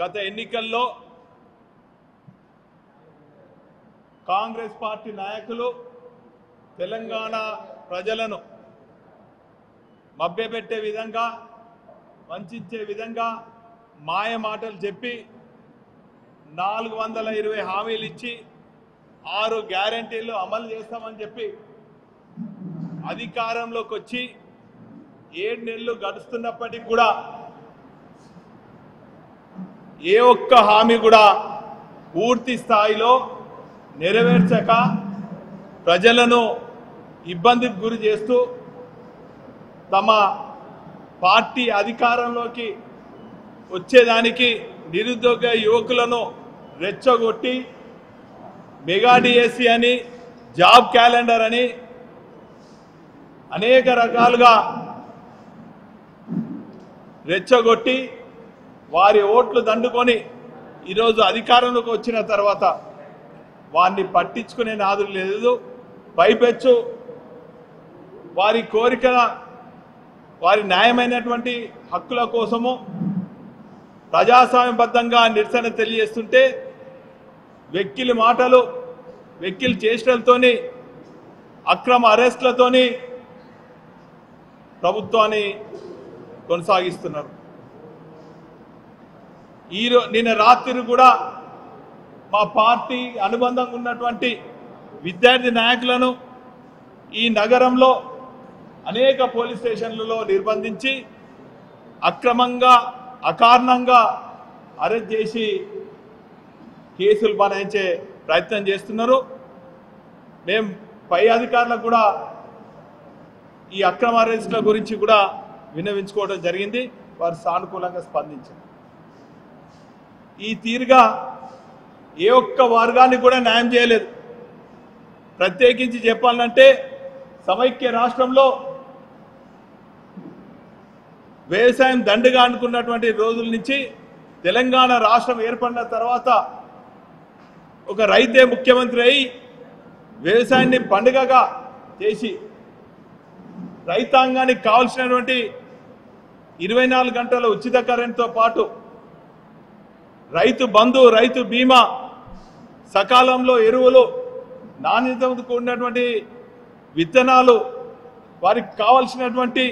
గత ఎన్నికల్లో కాంగ్రెస్ పార్టీ నాయకులు తెలంగాణ ప్రజలను మభ్యపెట్టే విధంగా వంచే విధంగా మాయ మాటలు చెప్పి 420 హామీలు ఇచ్చి 6 గ్యారెంటీలు అమలు చేస్తామని చెప్పి అధికారంలోకి వచ్చి 7 నెలలు గడుస్తున్నప్పటికీ కూడా ఏ ఒక్క హామీ కూడా పూర్తి స్థాయిలో నెరవేర్చక ప్రజలను ఇబ్బందికి గురి చేస్తూ తమ పార్టీ అధికారంలోకి వచ్చేదానికి నిరుద్యోగ యువకులను రెచ్చగొట్టి మెగా డిఎస్సి అని జాబ్ క్యాలెండర్ అని అనేక రకాలుగా రెచ్చగొట్టి వారి ఓట్లు దండుకొని ఈరోజు అధికారంలోకి వచ్చిన తర్వాత వారిని పట్టించుకునే నాదులు లేదు. పైపెచ్చు వారి కోరిక వారి న్యాయమైనటువంటి హక్కుల కోసము ప్రజాస్వామ్యబద్ధంగా నిరసన తెలియజేస్తుంటే వెక్కిలి మాటలు వెక్కిలి చేష్టలతోని అక్రమ అరెస్టులతోని ప్రభుత్వాన్ని కొనసాగిస్తున్నారు. నిన్న రాత్రి కూడా మా పార్టీ అనుబంధంగా ఉన్నటువంటి విద్యార్థి నాయకులను ఈ నగరంలో అనేక పోలీస్ స్టేషన్లలో నిర్బంధించి అక్రమంగా అకారణంగా అరెస్ట్ చేసి కేసులు బనాయించే ప్రయత్నం చేస్తున్నారు. మేము పై అధికారులకు కూడా ఈ అక్రమ అరెస్టుల గురించి కూడా విన్నవించుకోవడం జరిగింది. వారు సానుకూలంగా స్పందించారు. ఈ తీరుగా ఏ ఒక్క వర్గానికి కూడా న్యాయం చేయలేదు. ప్రత్యేకించి చెప్పాలంటే సమైక్య రాష్ట్రంలో వ్యవసాయం దండుగా అనుకున్నటువంటి రోజుల నుంచి తెలంగాణ రాష్ట్రం ఏర్పడిన తర్వాత ఒక రైతే ముఖ్యమంత్రి అయి వ్యవసాయాన్ని పండుగగా చేసి రైతాంగానికి కావాల్సినటువంటి 24 గంటల ఉచిత కరెంటుతో పాటు రైతు బంధు రైతు బీమా సకాలంలో ఎరువులు నాణ్యతతో కూడినటువంటి విత్తనాలు వారికి కావాల్సినటువంటి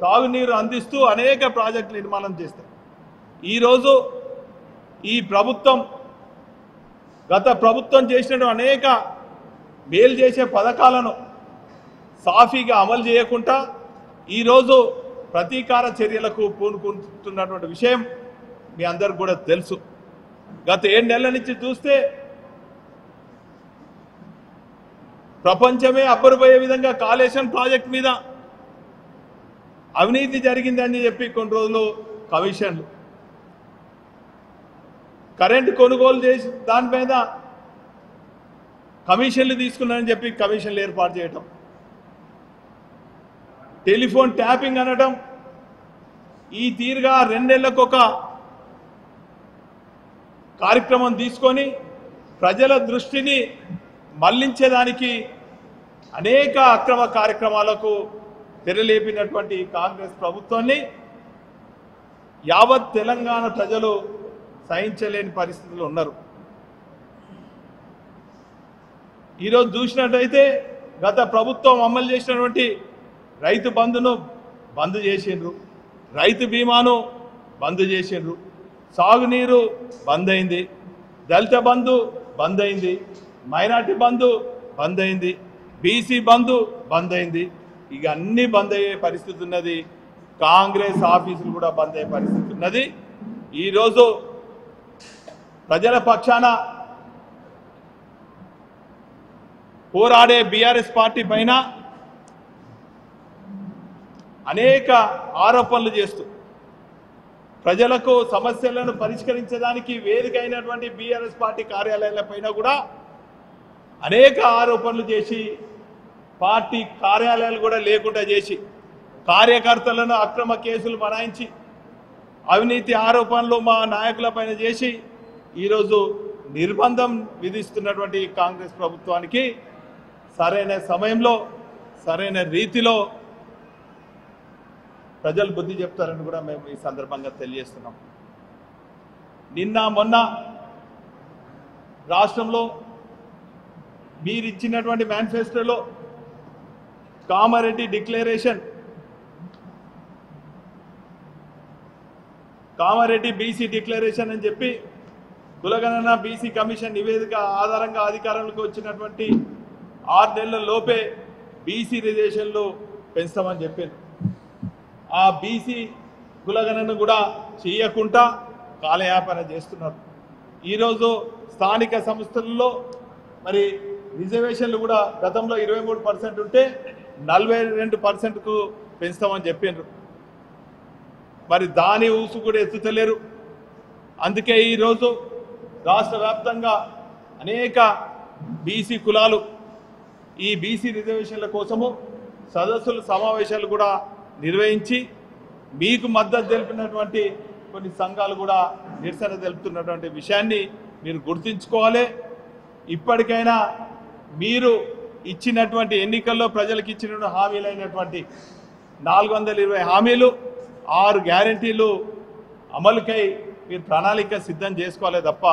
తాగునీరు అందిస్తూ అనేక ప్రాజెక్టులు నిర్మాణం చేస్తారు. ఈరోజు ఈ ప్రభుత్వం గత ప్రభుత్వం చేసిన అనేక మేలు చేసే పథకాలను సాఫీగా అమలు చేయకుండా ఈరోజు ప్రతీకార చర్యలకు పూనుకుంటున్నటువంటి విషయం మీ అందరికి కూడా తెలుసు. గత 7 నెలల నుంచి చూస్తే ప్రపంచమే అబ్బురపోయే విధంగా కాళేశ్వరం ప్రాజెక్ట్ మీద అవినీతి జరిగిందని చెప్పి కొన్ని రోజులు కమిషన్లు, కరెంటు కొనుగోలు చేసి దాని మీద కమిషన్లు తీసుకున్నారని చెప్పి కమిషన్లు ఏర్పాటు చేయటం, టెలిఫోన్ ట్యాపింగ్ అనడం, ఈ తీరుగా 2 నెలలకు ఒక కార్యక్రమం తీసుకొని ప్రజల దృష్టిని మళ్లించేదానికి అనేక అక్రమ కార్యక్రమాలకు తెరలేపినటువంటి కాంగ్రెస్ ప్రభుత్వాన్ని యావత్ తెలంగాణ ప్రజలు సహించలేని పరిస్థితుల్లో ఉన్నారు. ఈరోజు చూసినట్టయితే గత ప్రభుత్వం అమలు చేసినటువంటి రైతు బంధును బంద్ చేసిండ్రు, రైతు బీమాను బంద్ చేసిండ్రు, సాగునీరు బంద్ అయింది, దళిత బంధు బంద్ అయింది, మైనార్టీ బంధు బంద్ అయింది, బీసీ బంధు బంద్ అయింది. ఇక అన్ని బంద్ అయ్యే పరిస్థితి ఉన్నది. కాంగ్రెస్ ఆఫీసులు కూడా బంద్ అయ్యే పరిస్థితి ఉన్నది. ఈరోజు ప్రజల పక్షాన పోరాడే బీఆర్ఎస్ పార్టీ పైన అనేక ఆరోపణలు చేస్తూ ప్రజలకు సమస్యలను పరిష్కరించడానికి వేదిక అయినటువంటి బీఆర్ఎస్ పార్టీ కార్యాలయాల పైన కూడా అనేక ఆరోపణలు చేసి పార్టీ కార్యాలయాలు కూడా లేకుండా చేసి కార్యకర్తలను అక్రమ కేసులు బనాయించి అవినీతి ఆరోపణలు మా నాయకుల పైన చేసి ఈరోజు నిర్బంధం విధిస్తున్నటువంటి కాంగ్రెస్ ప్రభుత్వానికి సరైన సమయంలో సరైన రీతిలో ప్రజలు బుద్ధి చెప్తారని కూడా మేము ఈ సందర్భంగా తెలియజేస్తున్నాం. నిన్న మొన్న రాష్ట్రంలో మీరు ఇచ్చినటువంటి మేనిఫెస్టోలో Kamareddy declaration, Kamareddy BC declaration అని చెప్పి కులగణన బీసీ కమిషన్ నివేదిక ఆధారంగా అధికారంలోకి వచ్చినటువంటి 6 నెలల లోపే బీసీ రిజర్వేషన్లు పెంచుతామని చెప్పారు. ఆ బీసీ కులగణన కూడా చేయకుండా కాలయాపన చేస్తున్నారు. ఈరోజు స్థానిక సంస్థల్లో మరి రిజర్వేషన్లు కూడా గతంలో 23% ఉంటే 42%కు పెంచుతామని చెప్పారు. మరి దాని ఊసు కూడా ఎత్తుతలేరు. అందుకే ఈరోజు రాష్ట్ర వ్యాప్తంగా అనేక బీసీ కులాలు ఈ బీసీ రిజర్వేషన్ల కోసము సదస్సులు సమావేశాలు కూడా నిర్వహించి మీకు మద్దతు తెలిపినటువంటి కొన్ని సంఘాలు కూడా నిరసన తెలుపుతున్నటువంటి విషయాన్ని మీరు గుర్తుంచుకోవాలి. ఇప్పటికైనా మీరు ఇచ్చినటువంటి ఎన్నికల్లో ప్రజలకు ఇచ్చిన హామీలైనటువంటి 420 హామీలు 6 గ్యారంటీలు అమలుకై మీరు ప్రణాళిక సిద్ధం చేసుకోవాలి తప్ప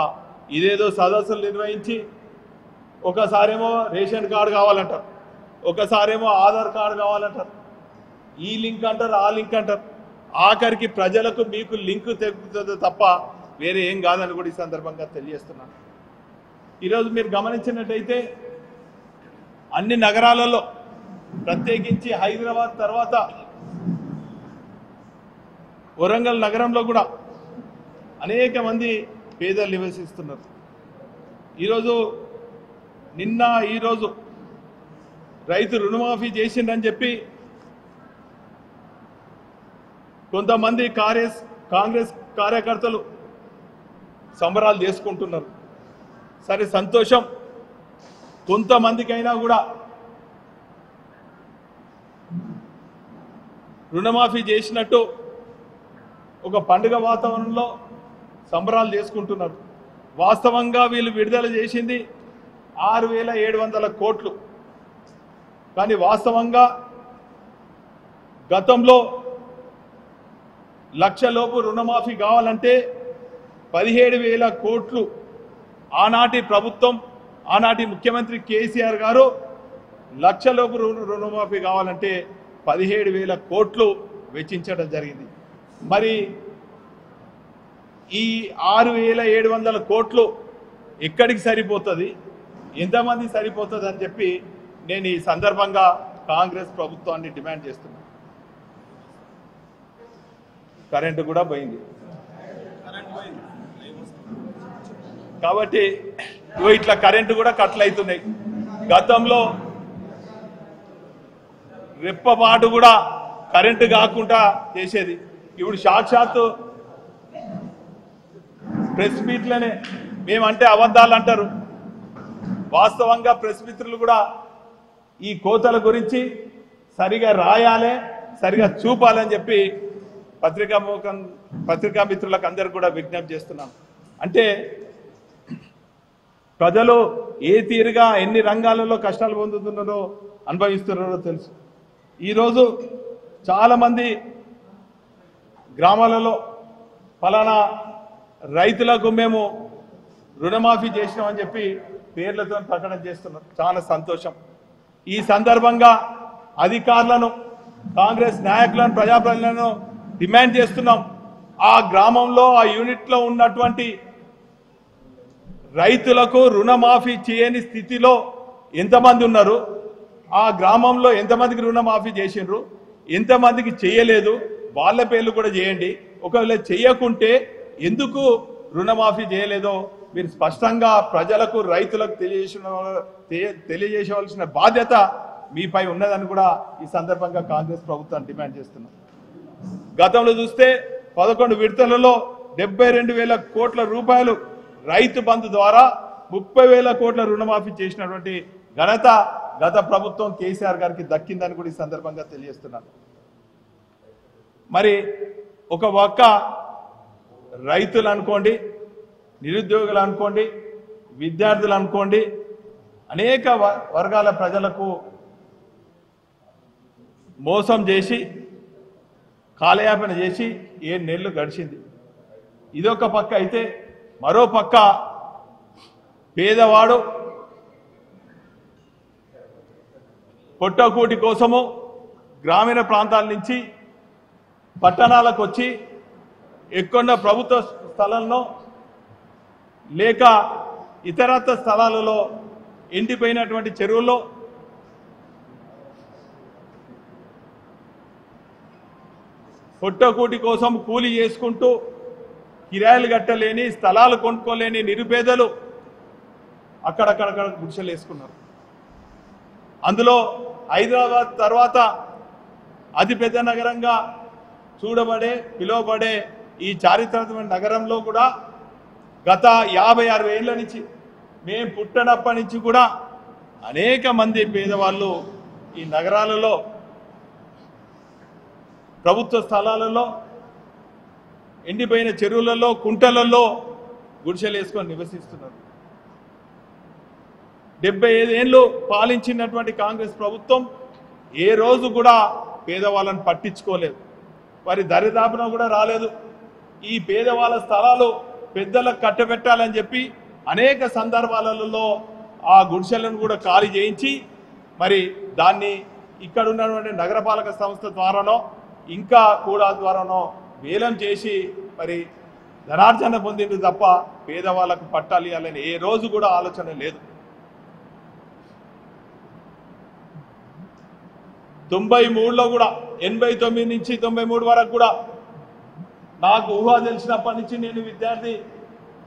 ఇదేదో సదస్సులు నిర్వహించి ఒకసారేమో రేషన్ కార్డు కావాలంటారు, ఒకసారేమో ఆధార్ కార్డు కావాలంటారు, ఈ లింక్ అంటారు, ఆ లింక్ అంటారు. ఆఖరికి ప్రజలకు మీకు లింక్ తెగుతుంది తప్ప వేరే ఏం కాదని కూడా ఈ సందర్భంగా తెలియజేస్తున్నాను. ఈరోజు మీరు గమనించినట్టయితే అన్ని నగరాలలో ప్రత్యేకించి హైదరాబాద్ తర్వాత వరంగల్ నగరంలో కూడా అనేక మంది పేదలు నివసిస్తున్నారు. ఈరోజు రైతు రుణమాఫీ చేసిందని చెప్పి కొంతమంది కాంగ్రెస్ కార్యకర్తలు సంబరాలు చేసుకుంటున్నారు. సరే, సంతోషం. కొంతమందికైనా కూడా రుణమాఫీ చేసినట్టు ఒక పండుగ వాతావరణంలో సంబరాలు చేసుకుంటున్నారు. వాస్తవంగా వీళ్ళు విడుదల చేసింది 6,700 కోట్లు. కానీ వాస్తవంగా గతంలో 1,00,000 లోపు రుణమాఫీ కావాలంటే 17,000 కోట్లు ఆనాటి ప్రభుత్వం, ఆనాటి ముఖ్యమంత్రి కేసీఆర్ గారు 1,00,000 లోపు రుణమాఫీ కావాలంటే 17,000 కోట్లు వెచ్చించడం జరిగింది. మరి ఈ 6,700 కోట్లు ఎక్కడికి సరిపోతుంది, ఎంతమంది సరిపోతుంది అని చెప్పి నేను ఈ సందర్భంగా కాంగ్రెస్ ప్రభుత్వాన్ని డిమాండ్ చేస్తున్నాను. కరెంటు కూడా పోయింది కాబట్టి ఇట్లా కరెంటు కూడా కట్లు అవుతున్నాయి. గతంలో రెప్పపాటు కూడా కరెంటు కాకుండా చేసేది. ఇప్పుడు సాక్షాత్తు ప్రెస్ మీట్లనే మేమంటే అబద్ధాలు అంటారు. వాస్తవంగా ప్రెస్ మిత్రులు కూడా ఈ కోతల గురించి సరిగా రాయాలి, సరిగా చూపాలని చెప్పి పత్రికా మిత్రులకు అందరికి కూడా విజ్ఞప్తి చేస్తున్నాం. అంటే ప్రజలు ఏ తీరుగా ఎన్ని రంగాలలో కష్టాలు పొందుతున్నారో అనుభవిస్తున్నారో తెలుసు. ఈరోజు చాలామంది గ్రామాలలో ఫలానా రైతులకు మేము రుణమాఫీ చేసినామని చెప్పి పేర్లతో ప్రకటన చేస్తున్నారు. చాలా సంతోషం. ఈ సందర్భంగా అధికారులను, కాంగ్రెస్ నాయకులను, ప్రజాప్రతినిధులను డిమాండ్ చేస్తున్నాం. ఆ గ్రామంలో, ఆ యూనిట్లో ఉన్నటువంటి రైతులకు రుణమాఫీ చేయని స్థితిలో ఎంతమంది ఉన్నారు, ఆ గ్రామంలో ఎంతమందికి రుణమాఫీ చేసిండ్రు, ఎంతమందికి చేయలేదు, వాళ్ళ పేర్లు కూడా చేయండి. ఒకవేళ చేయకుంటే ఎందుకు రుణమాఫీ చేయలేదో మీరు స్పష్టంగా ప్రజలకు, రైతులకు తెలియజేయవలసిన బాధ్యత మీపై ఉన్నదని కూడా ఈ సందర్భంగా కాంగ్రెస్ ప్రభుత్వాన్ని డిమాండ్ చేస్తున్నాం. గతంలో చూస్తే 11 విడతలలో 72,000 కోట్ల రూపాయలు రైతు బంధు ద్వారా 30,000 కోట్ల రుణమాఫీ చేసినటువంటి ఘనత గత ప్రభుత్వం కేసీఆర్ గారికి దక్కిందని కూడా ఈ సందర్భంగా తెలియజేస్తున్నాను. మరి ఒక పక్క రైతులు అనుకోండి, నిరుద్యోగులు అనుకోండి, విద్యార్థులు అనుకోండి, అనేక వర్గాల ప్రజలకు మోసం చేసి కాలయాపన చేసి 7 నెలలు గడిచింది. ఇదొక పక్క అయితే మరో పక్క పేదవాడు పొట్టకూటి కోసము గ్రామీణ ప్రాంతాల నుంచి పట్టణాలకు వచ్చి ఎక్కువ ప్రభుత్వ స్థలంలో లేక ఇతరత్ర స్థలాలలో ఎండిపోయినటువంటి చెరువుల్లో పొట్టకూటి కోసం కూలి చేసుకుంటూ కిరాయిలు కట్టలేని స్థలాలు కొనుక్కోలేని నిరుపేదలు అక్కడక్కడక్కడ గుడిసెలు వేసుకున్నారు. అందులో హైదరాబాద్ తర్వాత అతిపెద్ద నగరంగా పిలువబడే ఈ చారిత్రాత్మక నగరంలో కూడా గత 50-60 ఏళ్ల నుంచి మేము పుట్టినప్పటి నుంచి కూడా అనేక మంది పేదవాళ్ళు ఈ నగరాలలో ప్రభుత్వ స్థలాలలో ఎండిపోయిన చెరువులలో కుంటలలో గుడిసెలు వేసుకొని నివసిస్తున్నారు. 75 ఏళ్ళు పాలించినటువంటి కాంగ్రెస్ ప్రభుత్వం ఏ రోజు కూడా పేదవాళ్ళని పట్టించుకోలేదు, వారి దరిదాపున కూడా రాలేదు. ఈ పేదవాళ్ళ స్థలాలు పెద్దలకు కట్టబెట్టాలని చెప్పి అనేక సందర్భాలలో ఆ గుడిసెలను కూడా ఖాళీ చేయించి మరి దాన్ని ఇక్కడ ఉన్నటువంటి నగరపాలక సంస్థ ద్వారానో ఇంకా కూడా ద్వారానో వేలం చేసి మరి ధనార్జన పొందింది తప్ప పేదవాళ్ళకు పట్టాలి ఇవ్వాలని ఏ రోజు కూడా ఆలోచన లేదు. 93లో కూడా 89 నుంచి 93 వరకు కూడా నాకు ఊహ తెలిసినప్పటి నుంచి నేను విద్యార్థి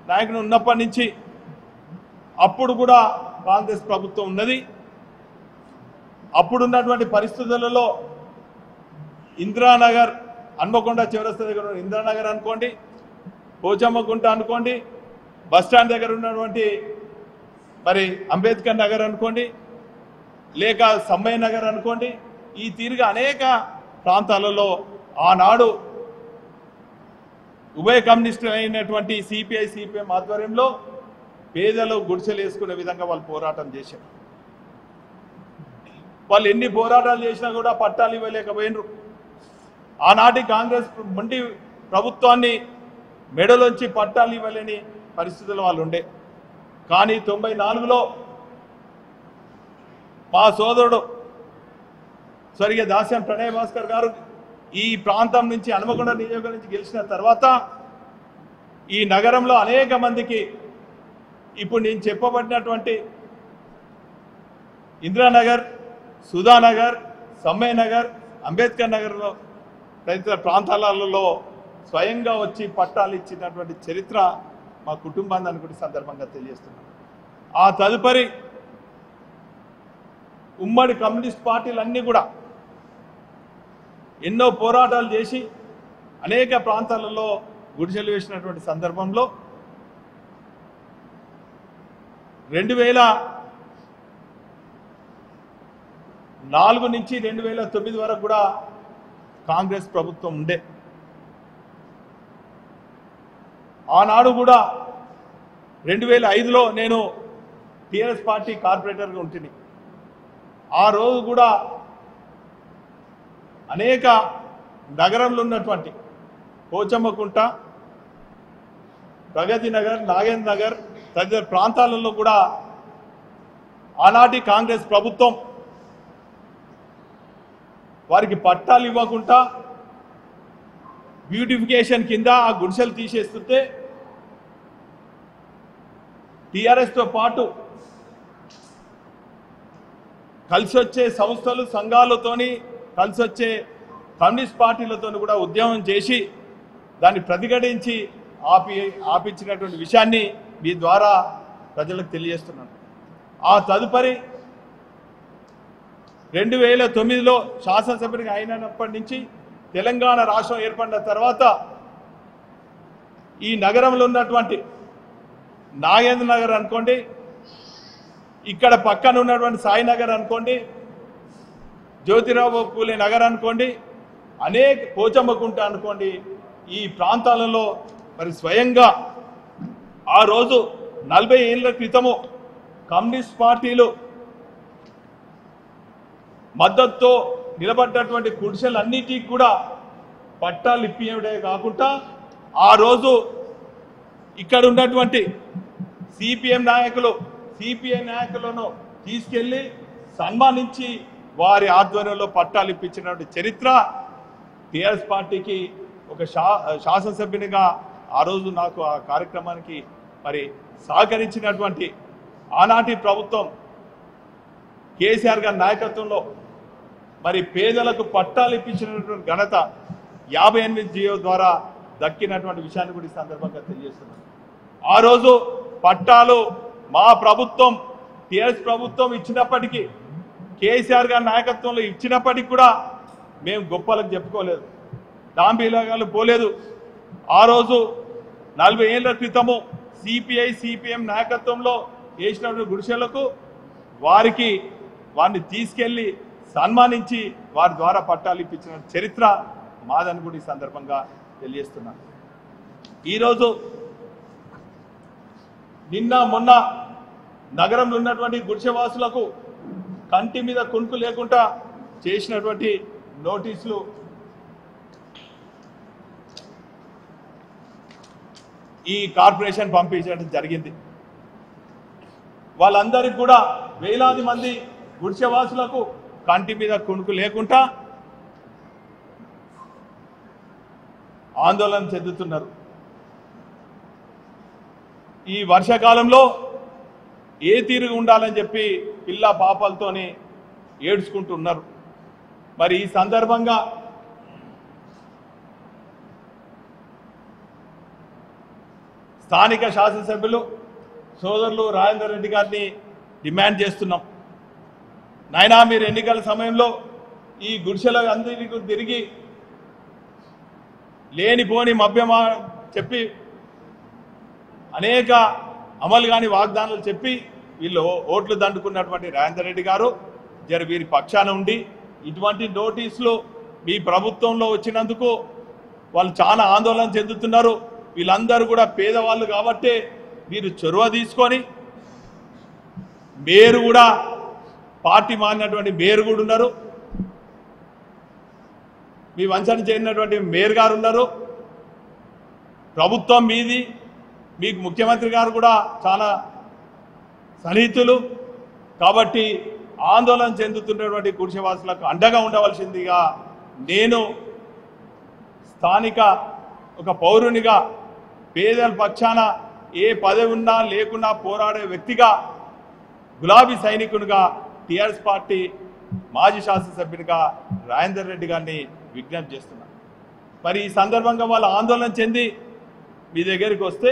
నాయకుడు ఉన్నప్పటి నుంచి అప్పుడు కూడా కాంగ్రెస్ ప్రభుత్వం ఉన్నది. అప్పుడున్నటువంటి పరిస్థితులలో ఇందిరానగర్ హన్మకొండ చౌరస్తా దగ్గర ఇందిరానగర్ అనుకోండి, పోచమ్మగుంట అనుకోండి, బస్టాండ్ దగ్గర ఉన్నటువంటి మరి అంబేద్కర్ నగర్ అనుకోండి, లేక సమ్మయ్య నగర్ అనుకోండి, ఈ తీరుగా అనేక ప్రాంతాలలో ఆనాడు ఉభయ కమ్యూనిస్టులు అయినటువంటి సిపిఐ సిపిఎం ఆధ్వర్యంలో పేదలు గుడిసెలు వేసుకునే విధంగా వాళ్ళు పోరాటం చేశారు. వాళ్ళు ఎన్ని పోరాటాలు చేసినా కూడా పట్టాలు ఇవ్వలేకపోయినరు. ఆనాటి కాంగ్రెస్ మొండి ప్రభుత్వాన్ని మెడలోంచి పట్టాలు ఇవ్వలేని పరిస్థితులు వాళ్ళు ఉండే. కానీ 94లో మా సోదరుడు స్వర్గీయ దాస్యం ప్రణయ్ భాస్కర్ గారు ఈ ప్రాంతం నుంచి హన్మకొండ నియోజకవర్గం నుంచి గెలిచిన తర్వాత ఈ నగరంలో అనేక మందికి ఇప్పుడు నేను చెప్పబడినటువంటి ఇందిరానగర్, సుధానగర్, సమ్మయ్య నగర్, అంబేద్కర్ నగర్లో తదితర ప్రాంతాలలో స్వయంగా వచ్చి పట్టాలు ఇచ్చినటువంటి చరిత్ర మా కుటుంబాన్ని అనుకునే సందర్భంగా తెలియజేస్తున్నాను. ఆ తదుపరి ఉమ్మడి కమ్యూనిస్ట్ పార్టీలన్నీ కూడా ఎన్నో పోరాటాలు చేసి అనేక ప్రాంతాలలో గుడిసెలు వేసినటువంటి సందర్భంలో 2004 నుంచి 2009 వరకు కూడా కాంగ్రెస్ ప్రభుత్వం ఉండే. ఆనాడు కూడా 2005లో నేను టీఆర్ఎస్ పార్టీ కార్పొరేటర్గా ఉంటుంది. ఆ రోజు కూడా అనేక నగరంలో ఉన్నటువంటి పోచమ్మకుంట, ప్రగతి నగర్, నాగేంద్ర నగర్ తదితర ప్రాంతాలలో కూడా ఆనాటి కాంగ్రెస్ ప్రభుత్వం వారికి పట్టాలు ఇవ్వకుండా బ్యూటిఫికేషన్ కింద ఆ గుడిసెలు తీసేస్తుంటే టీఆర్ఎస్తో పాటు కలిసి వచ్చే సంస్థలు సంఘాలతోని కలిసి వచ్చే కమ్యూనిస్ట్ పార్టీలతో కూడా ఉద్యమం చేసి దాన్ని ప్రతిఘటించి ఆపించినటువంటి విషయాన్ని మీ ద్వారా ప్రజలకు తెలియజేస్తున్నాను. ఆ తదుపరి 2009లో శాసనసభ్యుడిగా అయినప్పటి నుంచి తెలంగాణ రాష్ట్రం ఏర్పడిన తర్వాత ఈ నగరంలో ఉన్నటువంటి నాగేంద్ర నగర్ అనుకోండి, ఇక్కడ పక్కన ఉన్నటువంటి సాయినగర్ అనుకోండి, జ్యోతిరావు పూలే నగర్ అనుకోండి, అనేక పోచమ్మకుంట అనుకోండి, ఈ ప్రాంతాలలో మరి స్వయంగా ఆ రోజు 40 ఏళ్ల క్రితము కమ్యూనిస్ట్ పార్టీలు మద్దతుతో నిలబడ్డటువంటి గుడిసెలన్నిటికీ కూడా పట్టాలు ఇప్పించడే కాకుండా ఆ రోజు ఇక్కడ ఉన్నటువంటి సిపిఎం నాయకులు సిపిఐ నాయకులను తీసుకెళ్లి సన్మానించి వారి ఆధ్వర్యంలో పట్టాలు ఇప్పించినటువంటి చరిత్ర టీఆర్ఎస్ పార్టీకి ఒక శాసనసభ్యునిగా ఆ రోజు నాకు ఆ కార్యక్రమానికి మరి సహకరించినటువంటి ఆనాటి ప్రభుత్వం కేసీఆర్ గారి నాయకత్వంలో మరి పేదలకు పట్టాలు ఇప్పించినటువంటి ఘనత 58 జియో ద్వారా దక్కినటువంటి విషయాన్ని కూడా ఈ సందర్భంగా తెలియజేస్తున్నాను. ఆ రోజు పట్టాలు మా ప్రభుత్వం టీఆర్ఎస్ ప్రభుత్వం ఇచ్చినప్పటికీ కేసీఆర్ గారి నాయకత్వంలో ఇచ్చినప్పటికీ కూడా మేము గొప్పలకు చెప్పుకోలేదు, దాంబీలాగాలు పోలేదు. ఆ రోజు 40 ఏళ్ల క్రితము సిపిఐ సిపిఎం నాయకత్వంలో వేసినటువంటి గుడిసెలకు వారిని తీసుకెళ్లి సన్మానించి వారి ద్వారా పట్టాలు ఇప్పించిన చరిత్ర మాదని కూడా ఈ సందర్భంగా తెలియజేస్తున్నాను. ఈరోజు నిన్న మొన్న నగరంలో ఉన్నటువంటి గుడిసెవాసులకు కంటి మీద కునుకు లేకుండా చేసినటువంటి నోటీసులు ఈ కార్పొరేషన్ పంపించడం జరిగింది. వాళ్ళందరికీ కూడా వేలాది మంది గుడిసెవాసులకు కంటి మీద కునుకు లేకుండా ఆందోళన చెందుతున్నారు. ఈ వర్షాకాలంలో ఏ తీరుగా ఉండాలని చెప్పి పిల్ల పాపలతోని ఏడ్చుకుంటున్నారు. మరి ఈ సందర్భంగా స్థానిక శాసనసభ్యులు సోదరులు రాజేందర్ రెడ్డి గారిని డిమాండ్ చేస్తున్నాం. నాయనా, మీరు ఎన్నికల సమయంలో ఈ గుడిసెల అందరికీ తిరిగి లేనిపోని మభ్యమా చెప్పి అనేక అమలు కాని వాగ్దానాలు చెప్పి వీళ్ళు ఓట్లు దండుకున్నటువంటి రాజేందర్ రెడ్డి గారు వీరి పక్షాన ఉండి ఇటువంటి నోటీసులు మీ ప్రభుత్వంలో వచ్చినందుకు వాళ్ళు చాలా ఆందోళన చెందుతున్నారు. వీళ్ళందరూ కూడా పేదవాళ్ళు కాబట్టి మీరు చొరవ తీసుకొని మేయర్ కూడా పార్టీ మారినటువంటి మేయర్ కూడా ఉన్నారు, మీ వంచన చేరినటువంటి మేయర్ గారు ఉన్నారు, ప్రభుత్వం మీది, మీకు ముఖ్యమంత్రి గారు కూడా చాలా సన్నిహితులు కాబట్టి ఆందోళన చెందుతున్నటువంటి గుడిసెవాసులకు అండగా ఉండవలసిందిగా నేను స్థానిక ఒక పౌరునిగా పేదల పక్షాన ఏ పదవి ఉన్నా లేకున్నా పోరాడే వ్యక్తిగా గులాబీ సైనికునిగా టీఆర్ఎస్ పార్టీ మాజీ శాసనసభ్యునిగా రాజేందర్ రెడ్డి గారిని విజ్ఞప్తి చేస్తున్నాను. మరి ఈ సందర్భంగా వాళ్ళు ఆందోళన చెంది మీ దగ్గరికి వస్తే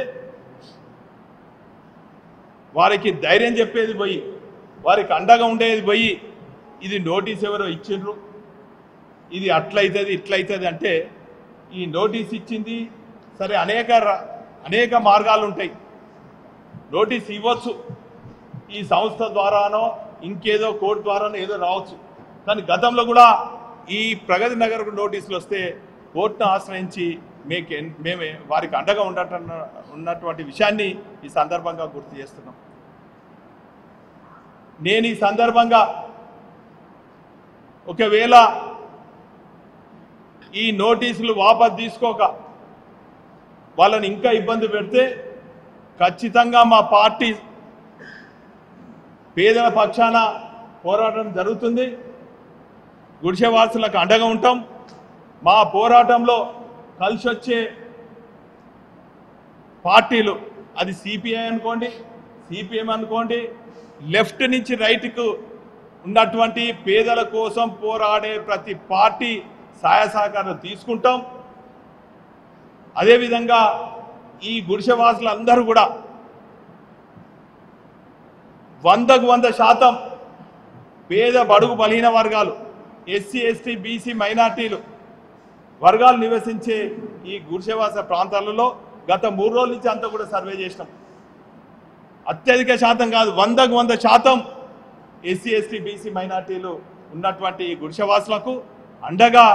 వారికి ధైర్యం చెప్పేది పోయి వారికి అండగా ఉండేది పోయి ఇది నోటీస్ ఎవరో ఇచ్చిండ్రు, ఇది అట్లయితుంది ఇట్లయితుంది అంటే ఈ నోటీస్ ఇచ్చింది సరే అనేక మార్గాలు ఉంటాయి. నోటీస్ ఇవ్వచ్చు, ఈ సంస్థ ద్వారానో ఇంకేదో కోర్టు ద్వారానో ఏదో రావచ్చు. కానీ గతంలో కూడా ఈ ప్రగతి నగర్కు నోటీసులు వస్తే కోర్టును ఆశ్రయించి మేము వారికి అండగా ఉన్నటువంటి విషయాన్ని ఈ సందర్భంగా గుర్తు చేస్తున్నాం. నేను ఈ సందర్భంగా ఒకవేళ ఈ నోటీసులు వాపసు తీసుకోక వాళ్ళని ఇంకా ఇబ్బంది పెడితే ఖచ్చితంగా మా పార్టీ పేదల పక్షాన పోరాటం జరుగుతుంది, గుడిసెవాసులకు అండగా ఉంటాం. మా పోరాటంలో కలిసి వచ్చే పార్టీలు అది సిపిఐ అనుకోండి, సిపిఎం అనుకోండి, లెఫ్ట్ నుంచి రైట్కు ఉన్నటువంటి పేదల కోసం పోరాడే ప్రతి పార్టీ సహాయ సహకారాలు తీసుకుంటాం. అదేవిధంగా ఈ గుడిసెవాసులందరూ కూడా 100కు 100% పేద బడుగు బలహీన వర్గాలు, ఎస్సీ ఎస్టీ బీసీ మైనార్టీలు వర్గాలు నివసించే ఈ గుడిసెవాస ప్రాంతాలలో గత 3 రోజుల నుంచి అంతా కూడా సర్వే చేసినాం. అత్యధిక శాతం కాదు, 100కు 100% ఎస్సీ ఎస్టీ బీసీ మైనార్టీలు ఉన్నటువంటి ఈ గుడిసెవాసులకు అండగా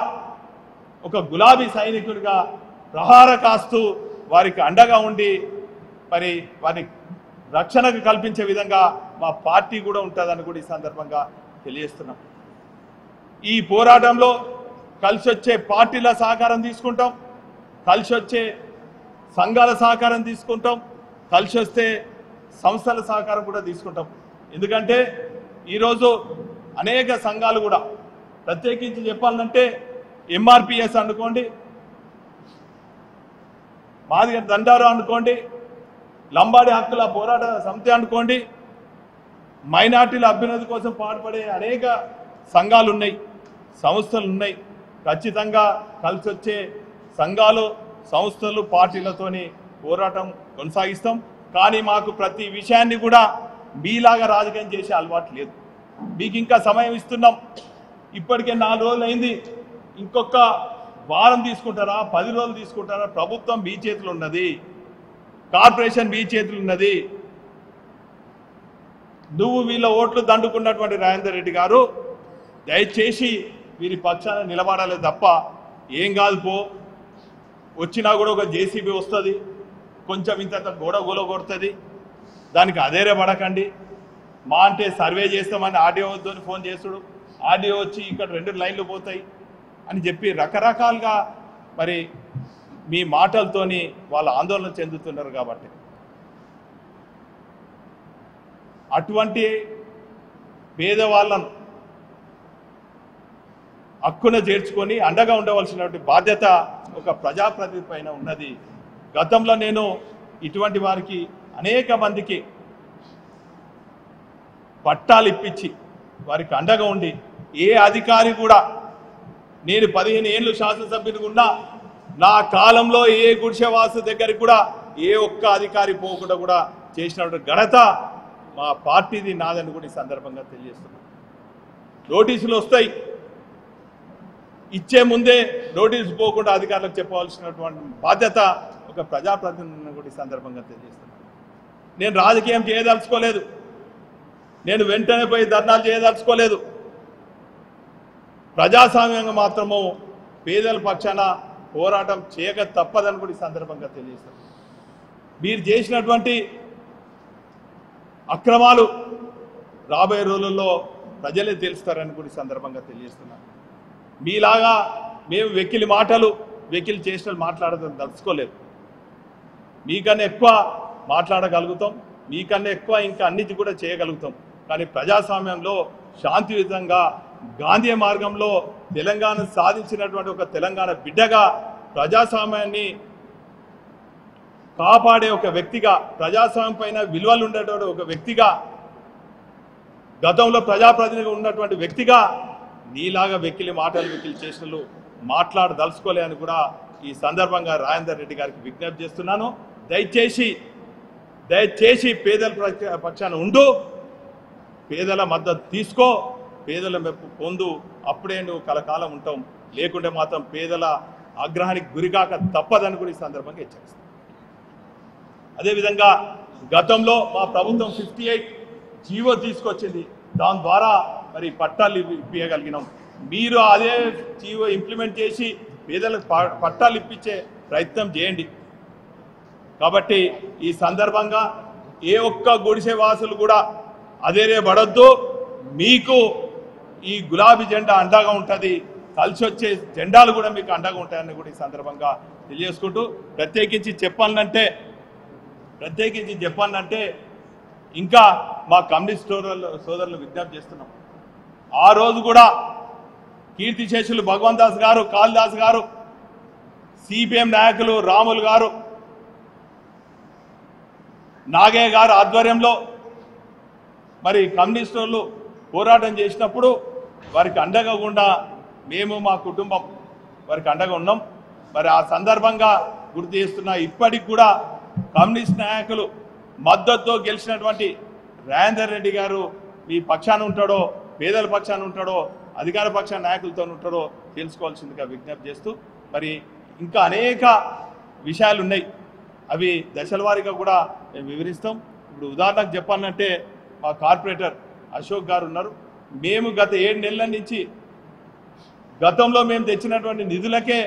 ఒక గులాబీ సైనికుడిగా ప్రహార కాస్తూ వారికి అండగా ఉండి మరి వారి రక్షణకు కల్పించే విధంగా మా పార్టీ కూడా ఉంటుందని కూడా ఈ సందర్భంగా తెలియజేస్తున్నాం. ఈ పోరాటంలో కలిసి వచ్చే పార్టీల సహకారం తీసుకుంటాం, కలిసి వచ్చే సంఘాల సహకారం తీసుకుంటాం, కలిసి వస్తే సంస్థల సహకారం కూడా తీసుకుంటాం. ఎందుకంటే ఈరోజు అనేక సంఘాలు కూడా ప్రత్యేకించి చెప్పాలంటే ఎంఆర్పిఎస్ అనుకోండి, మాదిగ దండారు అనుకోండి, లంబాడి హక్కుల పోరాట సమితి అనుకోండి, మైనార్టీల అభ్యున్నతి కోసం పాటుపడే అనేక సంఘాలు ఉన్నాయి, సంస్థలు ఉన్నాయి. ఖచ్చితంగా కలిసి వచ్చే సంఘాలు, సంస్థలు, పార్టీలతోని పోరాటం కొనసాగిస్తాం. కానీ మాకు ప్రతి విషయాన్ని కూడా మీలాగా రాజకీయం చేసే అలవాటు లేదు. మీకు ఇంకా సమయం ఇస్తున్నాం. ఇప్పటికే 4 రోజులు అయింది. ఇంకొక వారం తీసుకుంటారా, 10 రోజులు తీసుకుంటారా? ప్రభుత్వం మీ చేతులు ఉన్నది, కార్పొరేషన్ మీ చేతులు ఉన్నది. నువ్వు వీళ్ళ ఓట్లు దండుకున్నటువంటి రాజేందర్ రెడ్డి గారు దయచేసి వీరి పక్షాన నిలబడాలి తప్ప ఏం కాదు పో, వచ్చినా కూడా ఒక జేసీబీ వస్తుంది, కొంచెం ఇంత గోడ కొడుతుంది, దానికి అదేరే పడకండి. మా అంటే సర్వే చేస్తామని ఆర్డీఓతో ఫోన్ చేస్తుడు, ఆర్డీఓ వచ్చి ఇక్కడ 2 లైన్లు పోతాయి అని చెప్పి రకరకాలుగా మరి మీ మాటలతోని వాళ్ళు ఆందోళన చెందుతున్నారు. కాబట్టి అటువంటి పేదవాళ్ళను హక్కున చేర్చుకొని అండగా ఉండవలసినటువంటి బాధ్యత ఒక ప్రజాప్రతినిధి పైన ఉన్నది. గతంలో నేను ఇటువంటి వారికి అనేక మందికి పట్టాలు ఇప్పించి వారికి అండగా ఉండి, ఏ అధికారి కూడా, నేను 15 ఏళ్ళు శాసనసభ్యునిగా ఉన్నా, నా కాలంలో ఏ గుడిసెవాసు దగ్గరికి కూడా ఏ ఒక్క అధికారి పోకుండా కూడా చేసినటువంటి ఘనత మా పార్టీది, నాదని కూడా ఈ సందర్భంగా తెలియజేస్తున్నాను. నోటీసులు వస్తాయి, ఇచ్చే ముందే నోటీసు పోకుండా అధికారులకు చెప్పవలసినటువంటి బాధ్యత ఒక ప్రజాప్రతినిధిని కూడా ఈ సందర్భంగా తెలియజేస్తున్నాను. నేను రాజకీయం చేయదలుచుకోలేదు, నేను వెంటనే పోయి ధర్నాలు చేయదలుచుకోలేదు. ప్రజాస్వామ్యంగా మాత్రము పేదల పక్షాన పోరాటం చేయక తప్పదని కూడా ఈ సందర్భంగా తెలియజేస్తాను. మీరు చేసినటువంటి అక్రమాలు రాబోయే రోజుల్లో ప్రజలే తెలుస్తారని కూడా ఈ సందర్భంగా తెలియజేస్తున్నాను. మీలాగా మేము వెకిలి మాటలు, వెకిలి చేష్టలు మాట్లాడడం దలుచుకోలేదు. మీకన్నా ఎక్కువ మాట్లాడగలుగుతాం, మీకన్నా ఎక్కువ ఇంకా అన్నిటి కూడా చేయగలుగుతాం. కానీ ప్రజాస్వామ్యంలో శాంతియుతంగా గాంధీ మార్గంలో తెలంగాణ సాధించినటువంటి ఒక తెలంగాణ బిడ్డగా, ప్రజాస్వామ్యాన్ని కాపాడే ఒక వ్యక్తిగా, ప్రజాస్వామ్యం పైన విలువలు ఉండేటువంటి ఒక వ్యక్తిగా, గతంలో ప్రజాప్రతినిధిగా ఉన్నటువంటి వ్యక్తిగా నీలాగా వెకిలి మాటలు, వెకిలి చేష్టలు మాట్లాడదలుచుకోలే అని కూడా ఈ సందర్భంగా రాజేందర్ రెడ్డి గారికి విజ్ఞప్తి చేస్తున్నాను. దయచేసి పేదల పక్షాన ఉండు, పేదల మద్దతు తీసుకో, పేదల మెప్పు పొందు, అప్పుడే నువ్వు కలకాలం ఉంటాం. లేకుంటే మాత్రం పేదల ఆగ్రహానికి గురికాక తప్పదని కూడా ఈ సందర్భంగా హెచ్చరిస్తాం. అదేవిధంగా గతంలో మా ప్రభుత్వం 58 జీవో తీసుకొచ్చింది, దాని ద్వారా మరి పట్టాలు ఇప్పించగలిగినాం. మీరు అదే జీవో ఇంప్లిమెంట్ చేసి పేదలకు పట్టాలు ఇప్పించే ప్రయత్నం చేయండి. కాబట్టి ఈ సందర్భంగా ఏ ఒక్క గుడిసె వాసులు కూడా అదేరే పడొద్దు. మీకు ఈ గులాబీ జెండా అండగా ఉంటుంది, కలిసి వచ్చే జెండాలు కూడా మీకు అండగా ఉంటాయని కూడా ఈ సందర్భంగా తెలియజేసుకుంటూ, ప్రత్యేకించి చెప్పాలంటే ఇంకా మా కమ్యూనిస్ట్ సోదరులు విజ్ఞప్తి చేస్తున్నాం. ఆ రోజు కూడా కీర్తిశేషులు భగవంత్ దాస్ గారు, కాళిదాస్ గారు, సిపిఎం నాయకులు రాములు గారు, నాగయ్య గారు ఆధ్వర్యంలో మరి కమ్యూనిస్టులు పోరాటం చేసినప్పుడు వారికి అండగా గుండా మేము, మా కుటుంబం వారికి అండగా ఉన్నాం. మరి ఆ సందర్భంగా గుర్తు చేస్తున్నా, ఇప్పటికి కూడా కమ్యూనిస్ట్ నాయకులు మద్దతుతో గెలిచినటువంటి రాజేందర్ రెడ్డి గారు మీ పక్షాన ఉంటాడో, పేదల పక్షాన ఉంటాడో, అధికార పక్షాన నాయకులతో ఉంటాడో తెలుసుకోవాల్సిందిగా విజ్ఞప్తి చేస్తూ, మరి ఇంకా అనేక విషయాలు ఉన్నాయి, అవి దశల వారీగా కూడా మేము వివరిస్తాం. ఇప్పుడు ఉదాహరణకు చెప్పాలంటే మా కార్పొరేటర్ అశోక్ గారు ఉన్నారు. మేము గత 7 నెలల నుంచి గతంలో మేము తెచ్చినటువంటి నిధులకే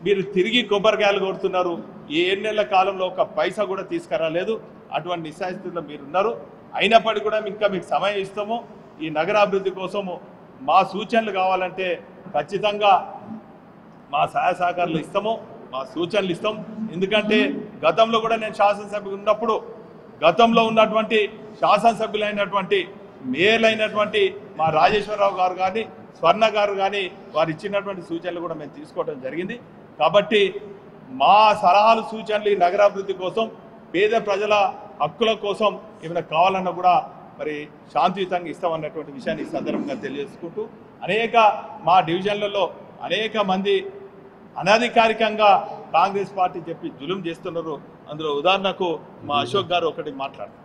మీరు తిరిగి కొబ్బరికాయలు కొడుతున్నారు. ఈ 7 నెలల కాలంలో ఒక పైసా కూడా తీసుకురాలేదు. అటువంటి నిస్సాయిస్థితిలో మీరున్నారు. అయినప్పటికీ కూడా ఇంకా మీకు సమయం ఇస్తాము. ఈ నగరాభివృద్ధి కోసము మా సూచనలు కావాలంటే ఖచ్చితంగా మా సహాయ సహకారాలు ఇస్తాము, మా సూచనలు ఇస్తాం. ఎందుకంటే గతంలో కూడా నేను శాసనసభ్యులు ఉన్నప్పుడు గతంలో ఉన్నటువంటి శాసనసభ్యులైనటువంటి మేయర్లైనటువంటి మా రాజేశ్వరరావు గారు కానీ స్వర్ణ గారు కానీ వారు ఇచ్చినటువంటి సూచనలు కూడా మేము తీసుకోవడం జరిగింది. కాబట్టి మా సలహాలు సూచనలు ఈ నగరాభివృద్ధి కోసం, పేద ప్రజల హక్కుల కోసం ఏమైనా కావాలన్నా కూడా మరి శాంతియుతంగా ఇస్తామన్నటువంటి విషయాన్ని ఈ సందర్భంగా తెలియజేసుకుంటూ, అనేక మా డివిజన్లలో అనేక మంది అనధికారికంగా కాంగ్రెస్ పార్టీ చెప్పి జులుం చేస్తున్నారు. అందులో ఉదాహరణకు మా అశోక్ గారు ఒకటి మాట్లాడారు.